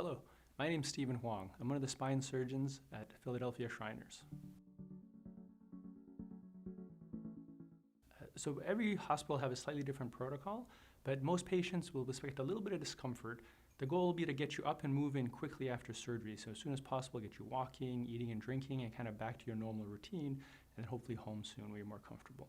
Hello, my name is Stephen Huang. I'm one of the spine surgeons at Philadelphia Shriners. So every hospital will have a slightly different protocol, but most patients will expect a little bit of discomfort. The goal will be to get you up and moving quickly after surgery. So as soon as possible, get you walking, eating and drinking, and kind of back to your normal routine, and hopefully home soon where you're more comfortable.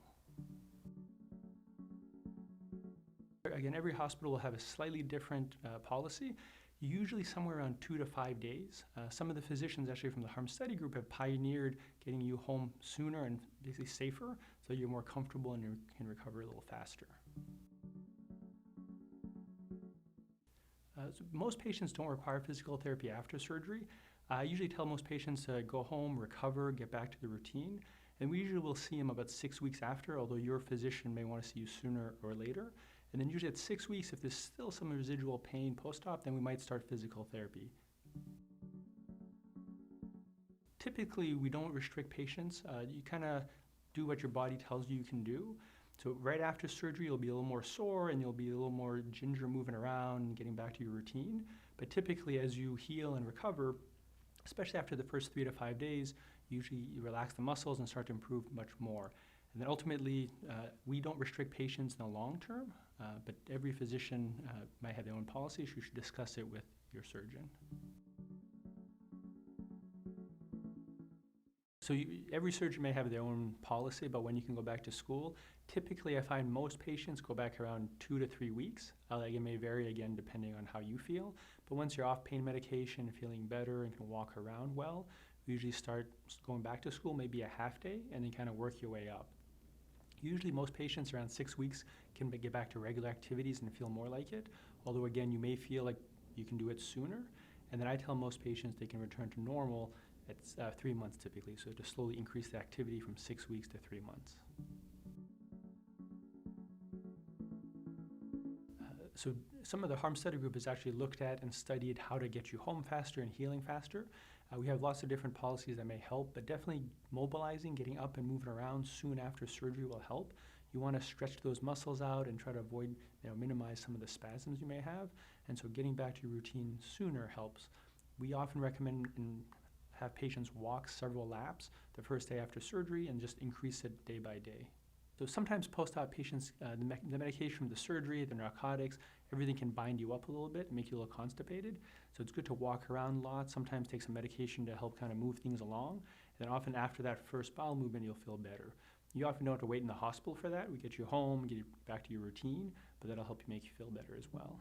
Again, every hospital will have a slightly different policy, usually somewhere around 2 to 5 days. Some of the physicians actually from the harm study group have pioneered getting you home sooner and basically safer so you're more comfortable and you can recover a little faster. So most patients don't require physical therapy after surgery. I usually tell most patients to go home, recover, get back to the routine, and we usually will see them about 6 weeks after, although your physician may want to see you sooner or later. And then usually at 6 weeks, if there's still some residual pain post-op, then we might start physical therapy. Typically, we don't restrict patients. You kind of do what your body tells you can do. So right after surgery, you'll be a little more sore and you'll be a little more ginger moving around and getting back to your routine. But typically, as you heal and recover, especially after the first 3 to 5 days, usually you relax the muscles and start to improve much more. And then ultimately, we don't restrict patients in the long term, but every physician might have their own policy, so you should discuss it with your surgeon. So every surgeon may have their own policy about when you can go back to school. Typically, I find most patients go back around 2 to 3 weeks. It may vary again depending on how you feel. But once you're off pain medication and feeling better and can walk around well, we usually start going back to school, maybe a half day, and then kind of work your way up. Usually most patients around 6 weeks can get back to regular activities and feel more like it, although again, you may feel like you can do it sooner. And then I tell most patients they can return to normal at 3 months typically, so to slowly increase the activity from 6 weeks to 3 months. So some of the harm study group has actually looked at and studied how to get you home faster and healing faster. We have lots of different policies that may help, but definitely mobilizing, getting up and moving around soon after surgery will help. You want to stretch those muscles out and try to avoid, minimize some of the spasms you may have. And so getting back to your routine sooner helps. We often recommend and have patients walk several laps the first day after surgery and just increase it day by day. So sometimes post-op patients, the medication from the surgery, the narcotics, everything can bind you up a little bit and make you a little constipated. So it's good to walk around a lot, sometimes take some medication to help kind of move things along. And then often after that first bowel movement, you'll feel better. You often don't have to wait in the hospital for that. We get you home, get you back to your routine, but that'll help you make you feel better as well.